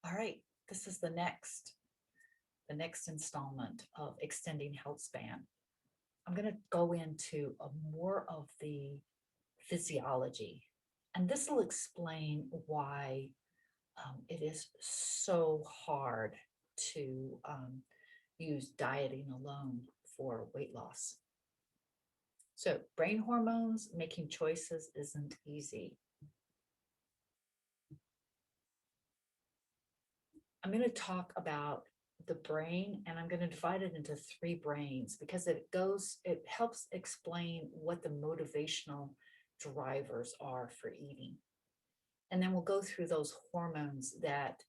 All right, this is the next installment of extending health span. I'm going to go into more of the physiology, and this will explain why it is so hard to use dieting alone for weight loss. So, brain hormones, making choices isn't easy. I'm going to talk about the brain, and I'm going to divide it into three brains because it helps explain what the motivational drivers are for eating. And then we'll go through those hormones that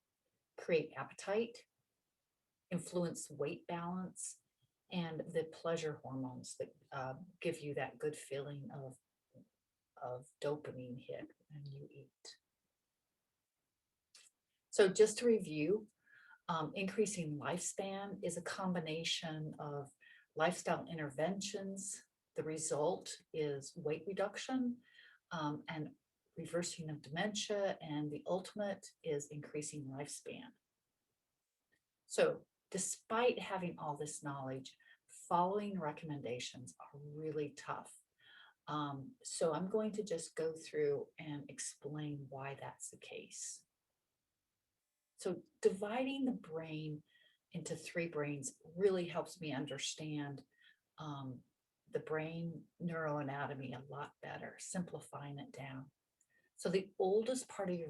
create appetite, influence weight balance, and the pleasure hormones that give you that good feeling of dopamine hit when you eat. So just to review, increasing lifespan is a combination of lifestyle interventions. The result is weight reduction and reversing of dementia, and the ultimate is increasing lifespan. So, despite having all this knowledge, following recommendations are really tough. So, I'm going to just go through and explain why that's the case. So, dividing the brain into three brains really helps me understand the brain neuroanatomy a lot better, simplifying it down. So, the oldest part of your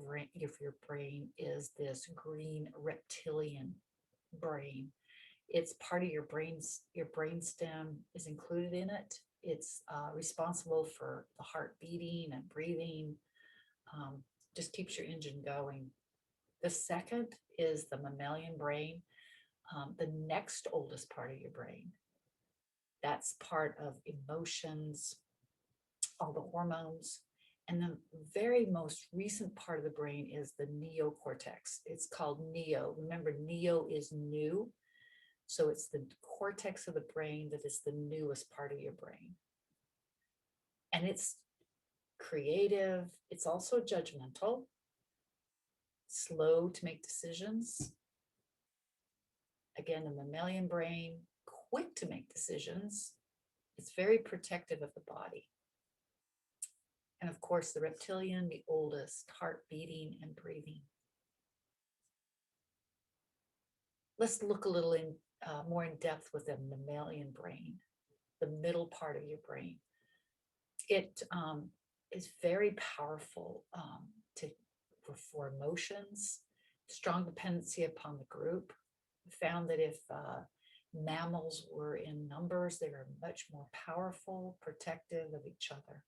brain is this green reptilian brain. It's part of your brain stem is included in it. It's responsible for the heart beating and breathing, just keeps your engine going. The second is the mammalian brain, the next oldest part of your brain. That's part of emotions, all the hormones. And the very most recent part of the brain is the neocortex. It's called neo. Remember, neo is new. So it's the cortex of the brain that is the newest part of your brain. And it's creative, it's also judgmental, slow to make decisions. Again, the mammalian brain, quick to make decisions. It's very protective of the body. And of course, the reptilian, the oldest, heart beating and breathing. Let's look a little more in depth with the mammalian brain, the middle part of your brain. It is very powerful for emotions, strong dependency upon the group. We found that if mammals were in numbers, they were much more powerful, protective of each other.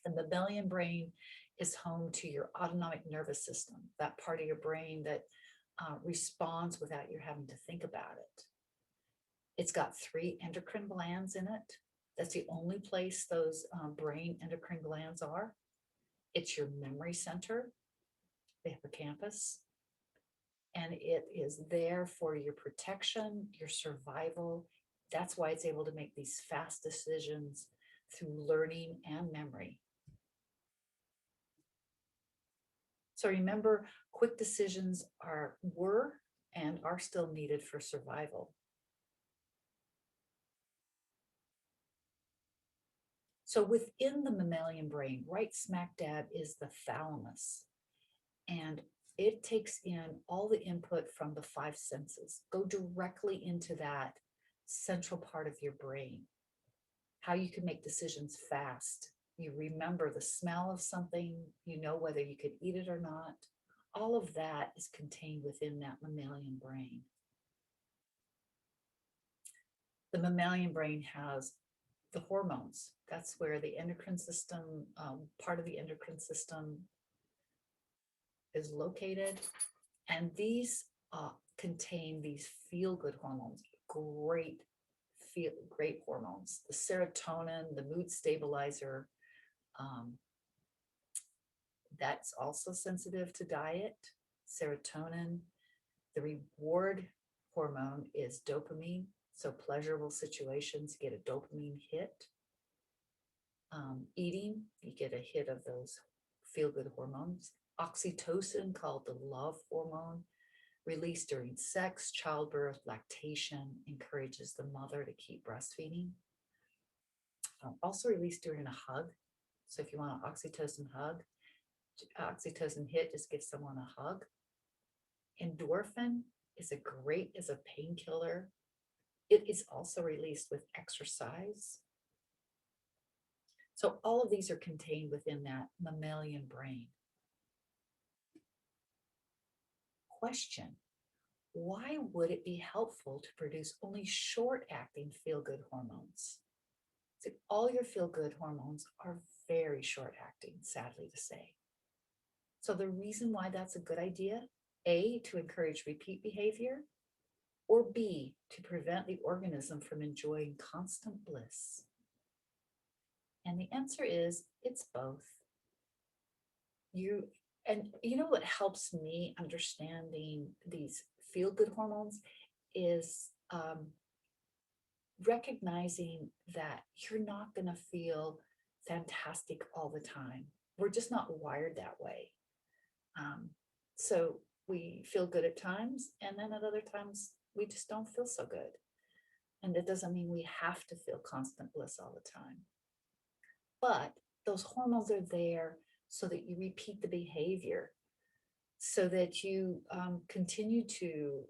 The mammalian brain is home to your autonomic nervous system, that part of your brain that responds without you having to think about it. It's got 3 endocrine glands in it. That's the only place those brain endocrine glands are. It's your memory center, the hippocampus, and it is there for your protection, your survival. That's why it's able to make these fast decisions through learning and memory. So remember, quick decisions were and are still needed for survival. So within the mammalian brain, right smack dab is the thalamus. And it takes in all the input from the 5 senses. Go directly into that central part of your brain. How you can make decisions fast. You remember the smell of something, you know whether you could eat it or not. All of that is contained within that mammalian brain. The mammalian brain has the hormones. That's where the endocrine system, part of the endocrine system is located. And these contain these feel-good hormones, great hormones. The serotonin, the mood stabilizer, that's also sensitive to diet. Serotonin. The reward hormone is dopamine. So pleasurable situations get a dopamine hit. Eating, you get a hit of those feel-good hormones. Oxytocin, called the love hormone, released during sex, childbirth, lactation, encourages the mother to keep breastfeeding. Also released during a hug. So if you want an oxytocin hug, oxytocin hit, just give someone a hug. Endorphin is a painkiller. It is also released with exercise. So all of these are contained within that mammalian brain. Question: why would it be helpful to produce only short-acting feel-good hormones? So all your feel-good hormones are very short-acting, sadly to say. So the reason why that's a good idea, A, to encourage repeat behavior, or B, to prevent the organism from enjoying constant bliss? And the answer is, it's both. You know what helps me understanding these feel-good hormones is recognizing that you're not going to feel fantastic all the time. We're just not wired that way. So we feel good at times, and then at other times we just don't feel so good. And it doesn't mean we have to feel constant bliss all the time. But those hormones are there so that you repeat the behavior, so that you continue to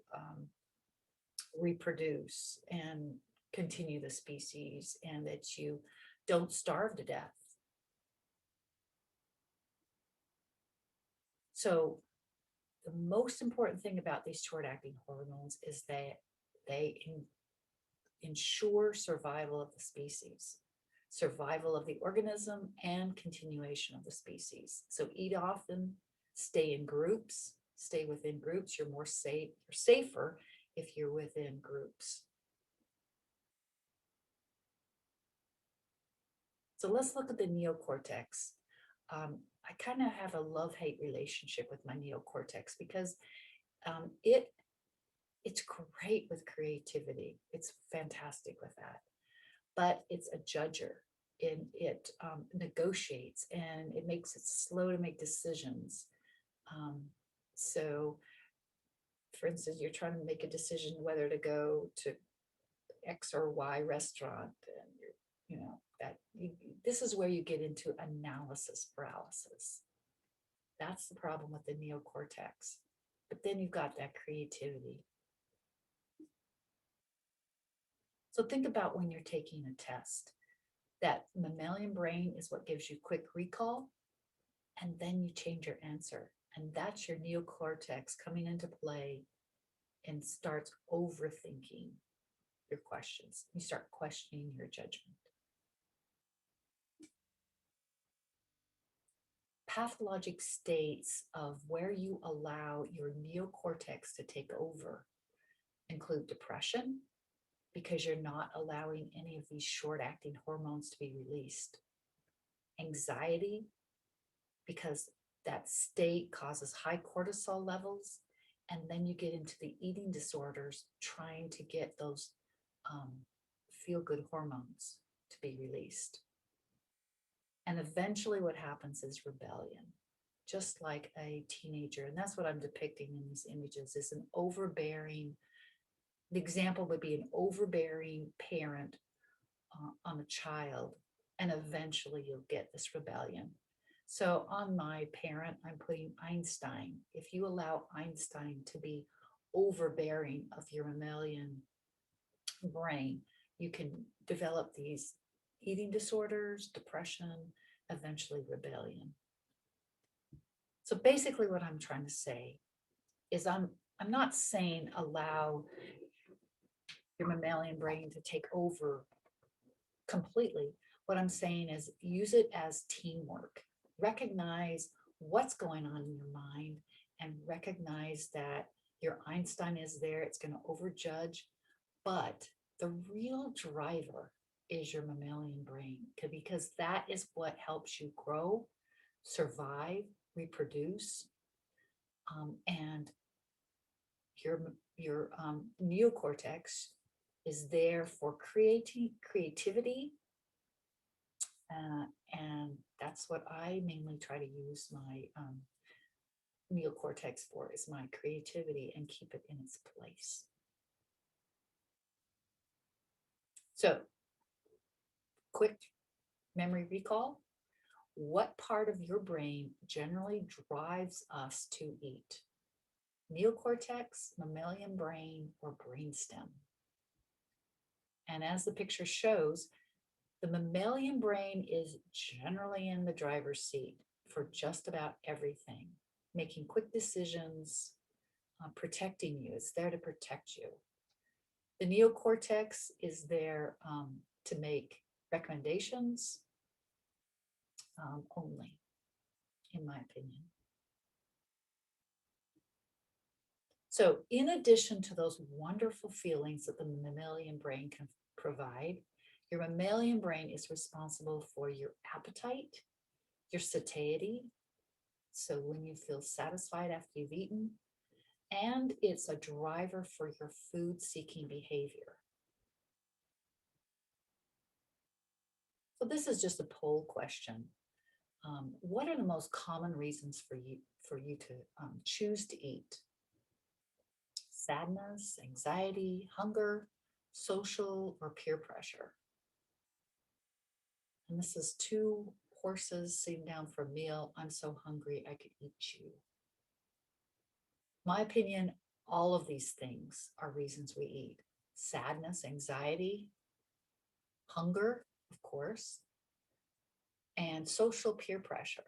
reproduce and continue the species, and that you don't starve to death. So the most important thing about these short-acting hormones is that they ensure survival of the species, survival of the organism, and continuation of the species. So eat often, stay in groups, stay within groups. You're more safe, you're safer if you're within groups. So let's look at the neocortex. I kind of have a love-hate relationship with my neocortex because it's great with creativity. It's fantastic with that, but it's a judger, and it negotiates, and it makes it slow to make decisions. So, for instance, you're trying to make a decision whether to go to X or Y restaurant, and this is where you get into analysis paralysis. That's the problem with the neocortex. But then you've got that creativity. So think about when you're taking a test. That mammalian brain is what gives you quick recall, and then you change your answer. And that's your neocortex coming into play and starts overthinking your questions. You start questioning your judgment. Pathologic states of where you allow your neocortex to take over include depression, because you're not allowing any of these short-acting hormones to be released. Anxiety, because that state causes high cortisol levels, and then you get into the eating disorders trying to get those feel-good hormones to be released. And eventually what happens is rebellion, just like a teenager. And that's what I'm depicting in these images, is an overbearing, the example would be an overbearing parent on a child, and eventually you'll get this rebellion. So on my parent, I'm putting Einstein. If you allow Einstein to be overbearing of your mammalian brain, you can develop these eating disorders, depression, eventually rebellion. So basically what I'm trying to say is I'm not saying allow your mammalian brain to take over completely. What I'm saying is use it as teamwork. Recognize what's going on in your mind, and recognize that your Einstein is there. It's going to overjudge, but the real driver is your mammalian brain, because that is what helps you grow, survive, reproduce, and your neocortex is there for creativity, and that's what I mainly try to use my neocortex for is my creativity and keep it in its place. So, quick memory recall. What part of your brain generally drives us to eat? Neocortex, mammalian brain, or brainstem? And as the picture shows, the mammalian brain is generally in the driver's seat for just about everything, making quick decisions, protecting you. It's there to protect you. The neocortex is there to make recommendations only, in my opinion. So, in addition to those wonderful feelings that the mammalian brain can provide, your mammalian brain is responsible for your appetite, your satiety, so when you feel satisfied after you've eaten, and it's a driver for your food-seeking behavior. So this is just a poll question. What are the most common reasons for you to choose to eat? Sadness, anxiety, hunger, social, or peer pressure? And this is two horses sitting down for a meal. I'm so hungry, I could eat you. My opinion, all of these things are reasons we eat. Sadness, anxiety, hunger, of course, and social peer pressure.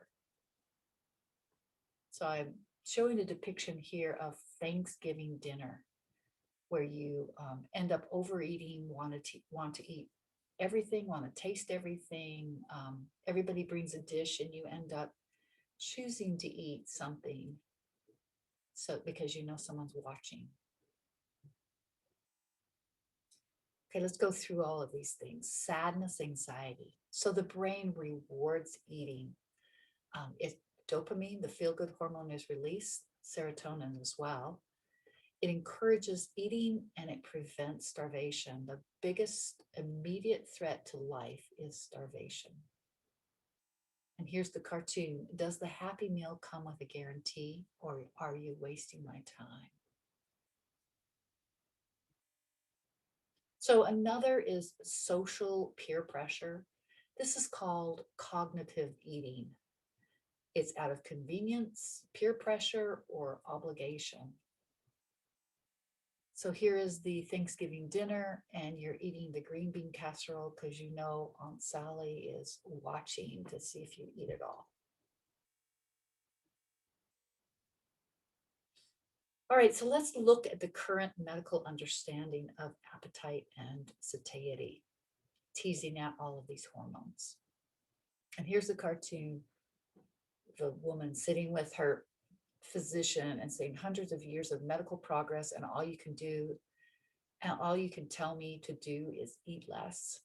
So I'm showing a depiction here of Thanksgiving dinner, where you end up overeating, want to eat everything, want to taste everything. Everybody brings a dish, and you end up choosing to eat something. So because you know someone's watching. Okay, let's go through all of these things. Sadness, anxiety. So the brain rewards eating. If dopamine, the feel-good hormone, is released, serotonin as well. It encourages eating and it prevents starvation. The biggest immediate threat to life is starvation. And here's the cartoon. Does the Happy Meal come with a guarantee, or are you wasting my time? So another is social peer pressure. This is called cognitive eating. It's out of convenience, peer pressure, or obligation. So here is the Thanksgiving dinner, and you're eating the green bean casserole because you know Aunt Sally is watching to see if you eat it all. All right, so let's look at the current medical understanding of appetite and satiety, teasing out all of these hormones. And here's the cartoon, the woman sitting with her physician and saying hundreds of years of medical progress, and all you can do and all you can tell me to do is eat less.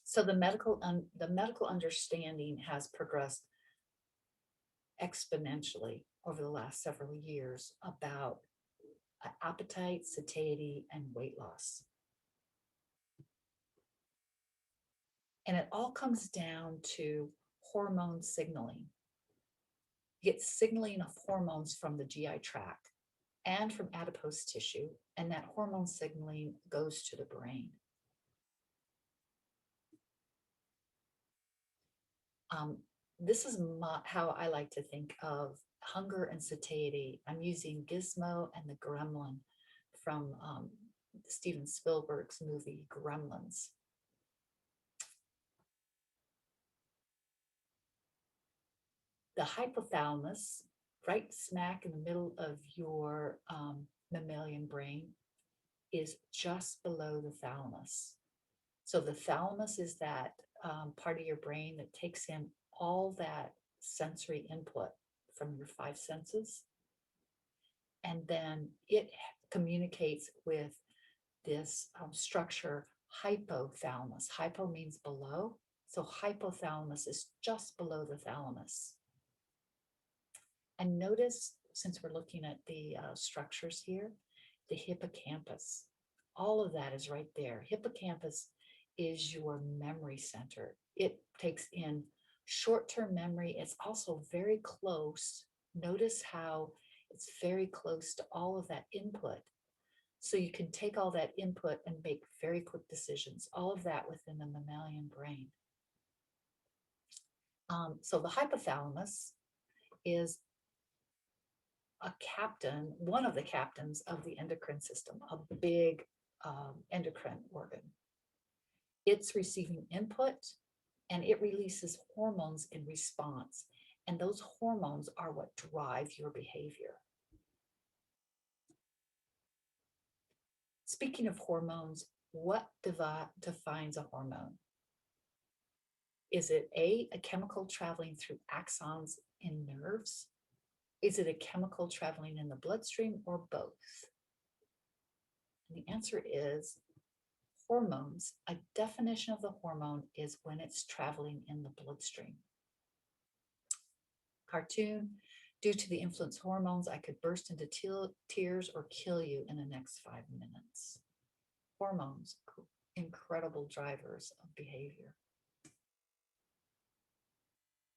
So the medical understanding has progressed exponentially over the last several years about appetite, satiety, and weight loss. And it all comes down to hormone signaling. You get signaling of hormones from the GI tract and from adipose tissue, and that hormone signaling goes to the brain. This is how I like to think of hunger and satiety. I'm using Gizmo and the Gremlin from Steven Spielberg's movie Gremlins. The hypothalamus, right smack in the middle of your mammalian brain, is just below the thalamus. So the thalamus is that part of your brain that takes in all that sensory input from your five senses. And then it communicates with this structure, hypothalamus. Hypo means below. So hypothalamus is just below the thalamus. And notice, since we're looking at the structures here, the hippocampus, all of that is right there. Hippocampus is your memory center. It takes in short-term memory. It's also very close Notice how it's very close to all of that input. So you can take all that input and make very quick decisions, all of that within the mammalian brain. So the hypothalamus is a captain, one of the captains of the endocrine system, a big endocrine organ. It's receiving input and it releases hormones in response. And those hormones are what drive your behavior. Speaking of hormones, what defines a hormone? Is it a chemical traveling through axons in nerves? Is it a chemical traveling in the bloodstream, or both? And the answer is hormones. A definition of the hormone is when it's traveling in the bloodstream. Cartoon, due to the influence hormones, I could burst into tears or kill you in the next 5 minutes. Hormones, incredible drivers of behavior.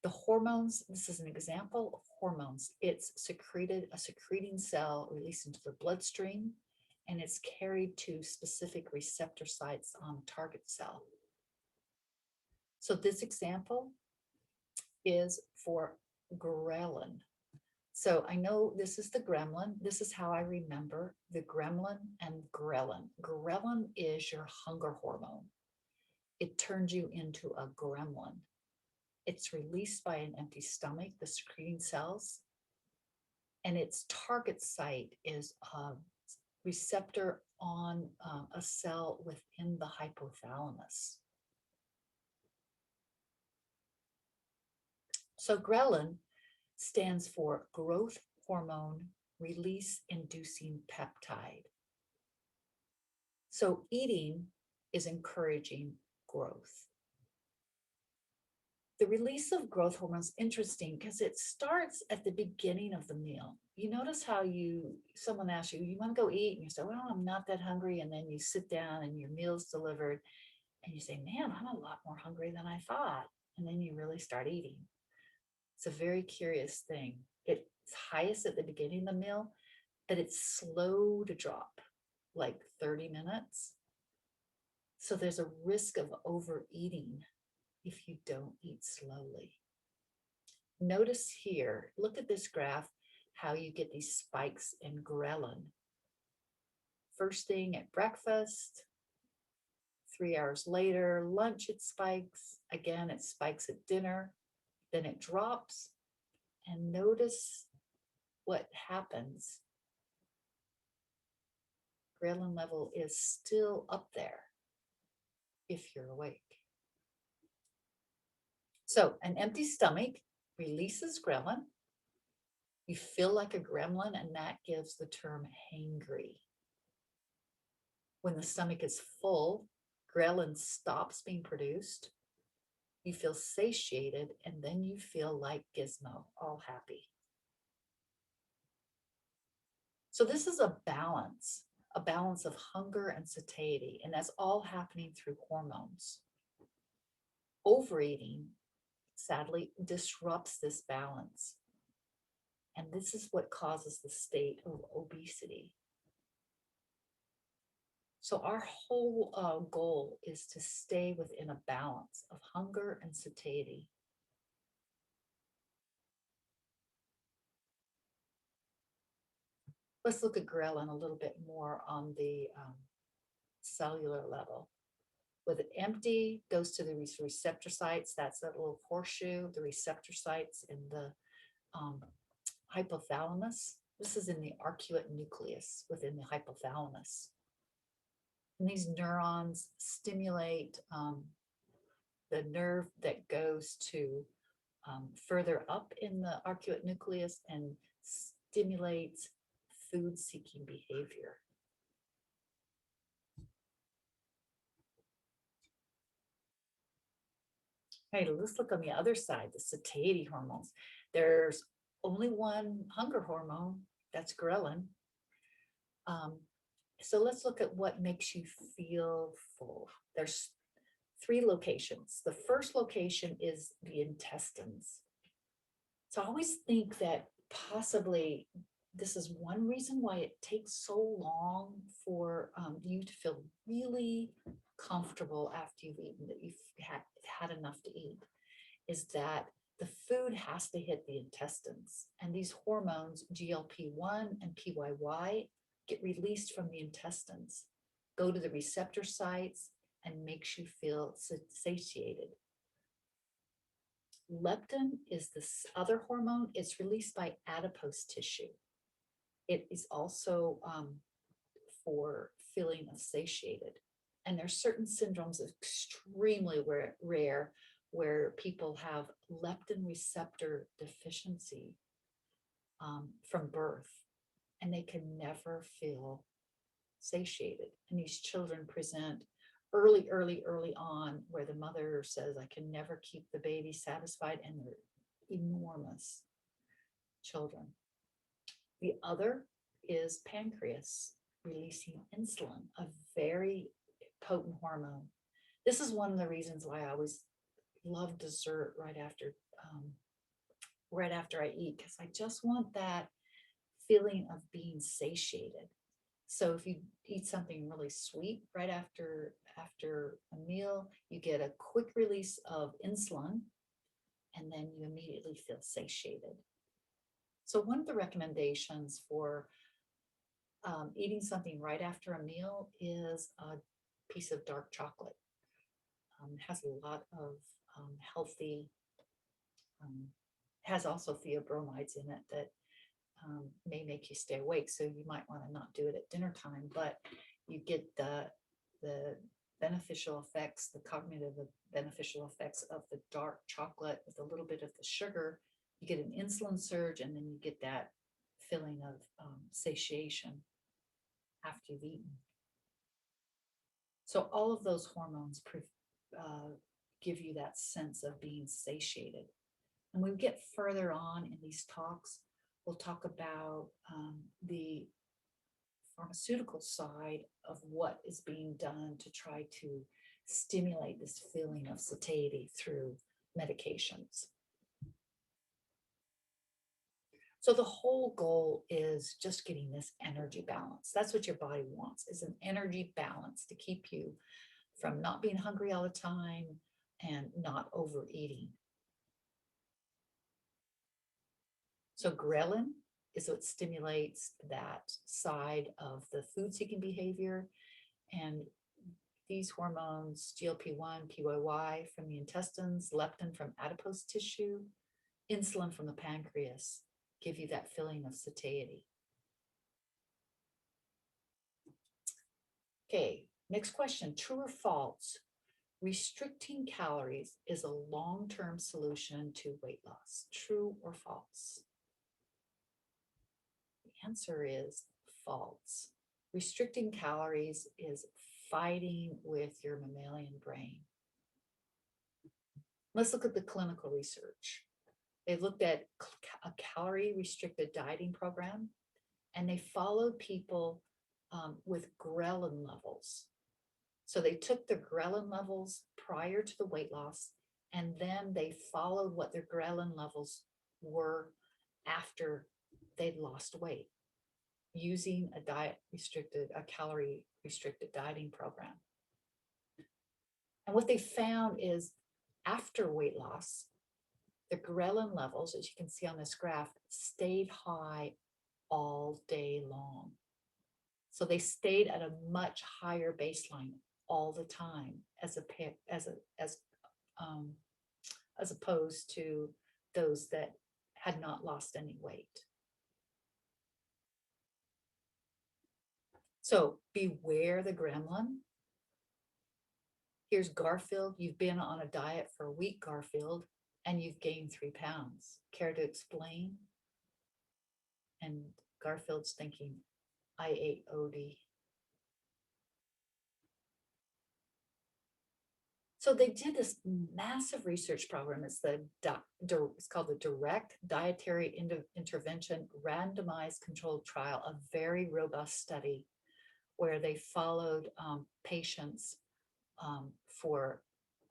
The hormones, this is an example of hormones. It's secreted, a secreting cell released into the bloodstream, and it's carried to specific receptor sites on the target cell. So this example is for ghrelin. So I know this is the gremlin. This is how I remember the gremlin and ghrelin. Ghrelin is your hunger hormone. It turns you into a gremlin. It's released by an empty stomach, the secreting cells, and its target site is a receptor on a cell within the hypothalamus. So ghrelin stands for growth hormone release inducing peptide. So eating is encouraging growth. The release of growth hormone is interesting because it starts at the beginning of the meal. You notice how someone asks you, you want to go eat? And you say, well, I'm not that hungry. And then you sit down and your meal's delivered and you say, man, I'm a lot more hungry than I thought. And then you really start eating. It's a very curious thing. It's highest at the beginning of the meal, but it's slow to drop, like 30 minutes. So there's a risk of overeating if you don't eat slowly. Notice here, look at this graph, how you get these spikes in ghrelin. First thing at breakfast, 3 hours later, lunch it spikes, again it spikes at dinner, then it drops, and notice what happens. Ghrelin level is still up there if you're awake. So an empty stomach releases ghrelin. You feel like a gremlin, and that gives the term hangry. When the stomach is full, ghrelin stops being produced. You feel satiated, and then you feel like Gizmo, all happy. So this is a balance of hunger and satiety, and that's all happening through hormones. Overeating, sadly, disrupts this balance. And this is what causes the state of obesity. So our whole goal is to stay within a balance of hunger and satiety. Let's look at ghrelin a little bit more on the cellular level. With it empty, goes to the receptor sites. That's that little horseshoe, the receptor sites in the hypothalamus. This is in the arcuate nucleus within the hypothalamus. And these neurons stimulate the nerve that goes to further up in the arcuate nucleus and stimulates food-seeking behavior. Hey, let's look on the other side, the satiety hormones. There's only one hunger hormone, that's ghrelin. So let's look at what makes you feel full. There's 3 locations. The first location is the intestines. So I always think that possibly this is one reason why it takes so long for you to feel really comfortable after you've eaten, that you've had enough to eat, is that the food has to hit the intestines. And these hormones, GLP-1 and PYY, get released from the intestines, go to the receptor sites, and makes you feel satiated. Leptin is this other hormone. It's released by adipose tissue. It is also for feeling of satiated. And there's certain syndromes extremely rare where people have leptin receptor deficiency from birth, and they can never feel satiated. And these children present early on, where the mother says, I can never keep the baby satisfied, and they're enormous children. The other is pancreas releasing insulin, a very potent hormone. This is one of the reasons why I always love dessert right after I eat, because I just want that feeling of being satiated. So if you eat something really sweet right after a meal, you get a quick release of insulin, and then you immediately feel satiated. So one of the recommendations for eating something right after a meal is a piece of dark chocolate. It has a lot of healthy, has also theobromines in it that may make you stay awake. So you might want to not do it at dinner time, but you get the beneficial effects, the cognitive beneficial effects of the dark chocolate with a little bit of the sugar. You get an insulin surge, and then you get that feeling of satiation after you've eaten. So all of those hormones give you that sense of being satiated. And when we get further on in these talks, we'll talk about the pharmaceutical side of what is being done to try to stimulate this feeling of satiety through medications. So the whole goal is just getting this energy balance. That's what your body wants, is an energy balance to keep you from not being hungry all the time and not overeating. So ghrelin is what stimulates that side of the food-seeking behavior. And these hormones, GLP-1, PYY from the intestines, leptin from adipose tissue, insulin from the pancreas, give you that feeling of satiety. Okay, next question, true or false? Restricting calories is a long-term solution to weight loss. True or false? The answer is false. Restricting calories is fighting with your mammalian brain. Let's look at the clinical research. They looked at a calorie restricted dieting program, and they followed people with ghrelin levels. So they took the ghrelin levels prior to the weight loss, and then they followed what their ghrelin levels were after they'd lost weight, using a calorie restricted dieting program. And what they found is, after weight loss, the ghrelin levels, as you can see on this graph, stayed high all day long. So they stayed at a much higher baseline all the time, as opposed to those that had not lost any weight. So beware the gremlin. Here's Garfield. You've been on a diet for a week, Garfield, and you've gained 3 pounds. Care to explain? And Garfield's thinking, I ate Odie. So they did this massive research program. It's called the Direct Dietary Intervention Randomized Controlled Trial, a very robust study where they followed patients for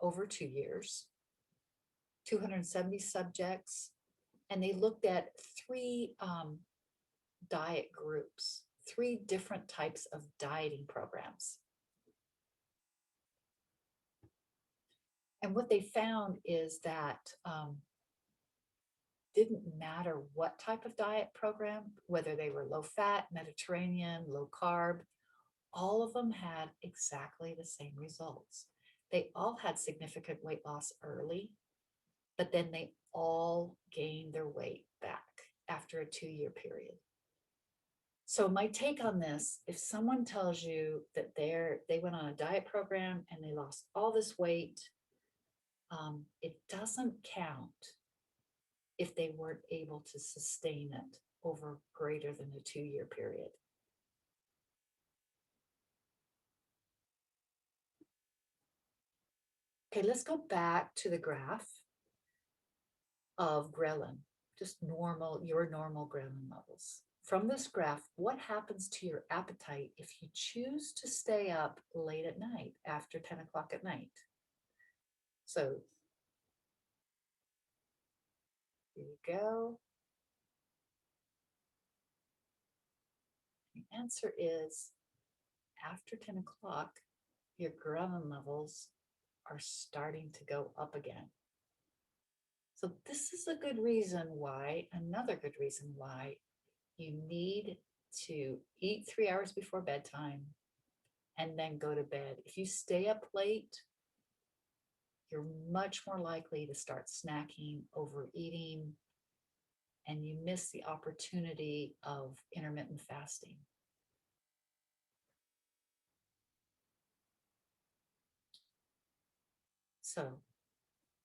over 2 years, 270 subjects, and they looked at three diet groups, three different types of dieting programs. And what they found is that didn't matter what type of diet program, whether they were low fat, Mediterranean, low carb, all of them had exactly the same results. They all had significant weight loss early, but then they all gained their weight back after a 2-year period. So my take on this, if someone tells you that they went on a diet program and they lost all this weight, it doesn't count if they weren't able to sustain it over greater than a 2-year period. Okay, let's go back to the graph of ghrelin, just your normal ghrelin levels. From this graph, what happens to your appetite if you choose to stay up late at night after 10 o'clock at night? So here you go. The answer is after 10 o'clock, your ghrelin levels are starting to go up again. So this is a good reason why, another good reason why you need to eat 3 hours before bedtime and then go to bed. If you stay up late, you're much more likely to start snacking, overeating, and you miss the opportunity of intermittent fasting. So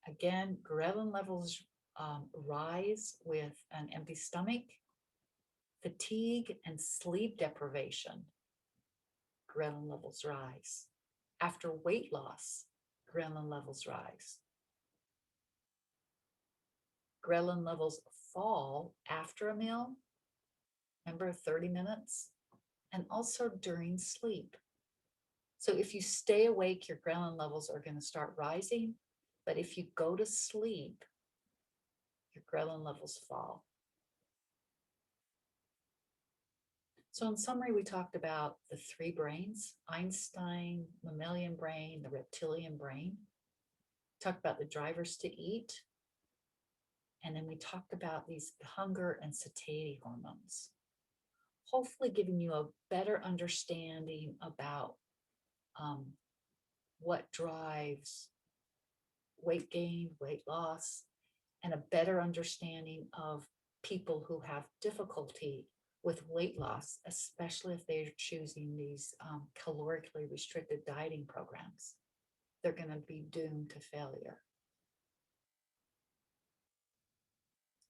again, ghrelin levels rise with an empty stomach, fatigue, and sleep deprivation. Ghrelin levels rise. After weight loss, ghrelin levels rise. Ghrelin levels fall after a meal, remember 30 minutes, and also during sleep. So if you stay awake, your ghrelin levels are going to start rising, but if you go to sleep, your ghrelin levels fall. So in summary, we talked about the three brains: Einstein, mammalian brain, the reptilian brain. Talked about the drivers to eat. And then we talked about these hunger and satiety hormones, hopefully giving you a better understanding about what drives weight gain, weight loss, and a better understanding of people who have difficulty with weight loss, especially if they're choosing these calorically restricted dieting programs. They're going to be doomed to failure.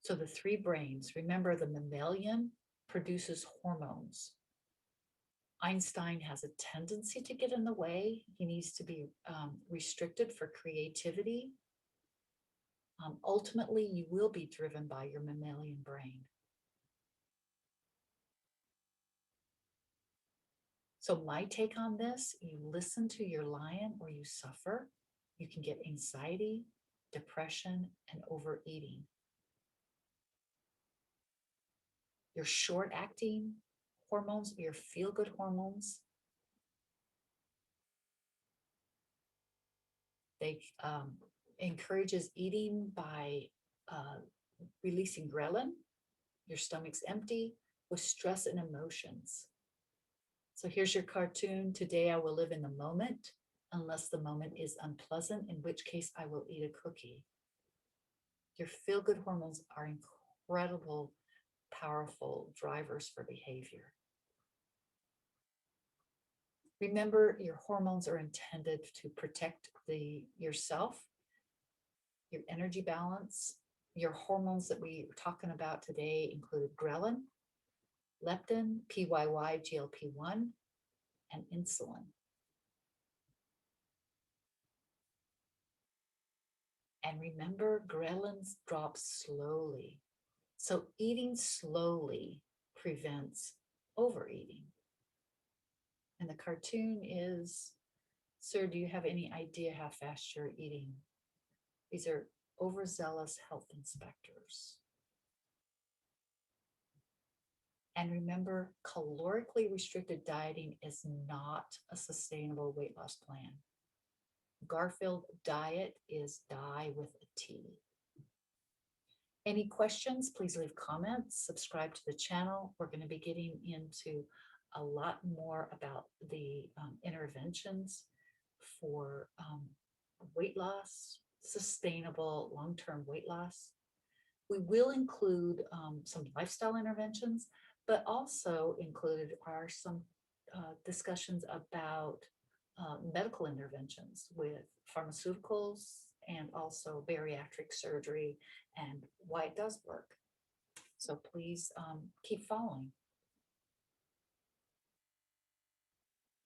So the three brains, remember, the mammalian produces hormones. Einstein has a tendency to get in the way. He needs to be restricted for creativity. Ultimately, you will be driven by your mammalian brain. So my take on this, you listen to your lion or you suffer. You can get anxiety, depression, and overeating. Your short-acting hormones, your feel-good hormones, they encourages eating by releasing ghrelin. Your stomach's empty with stress and emotions. So here's your cartoon. Today I will live in the moment, unless the moment is unpleasant, in which case I will eat a cookie. Your feel-good hormones are incredible, powerful drivers for behavior. Remember, your hormones are intended to protect yourself, your energy balance. Your hormones that we were talking about today include ghrelin, leptin, PYY, GLP-1, and insulin. And remember, ghrelin drops slowly. So eating slowly prevents overeating. And the cartoon is, sir, do you have any idea how fast you're eating? These are overzealous health inspectors. And remember, calorically restricted dieting is not a sustainable weight loss plan. Garfield diet is die with a T. Any questions, please leave comments, subscribe to the channel. We're going to be getting into a lot more about the interventions for weight loss, sustainable long-term weight loss. We will include some lifestyle interventions, but also included are some discussions about medical interventions with pharmaceuticals and also bariatric surgery and why it does work. So please keep following.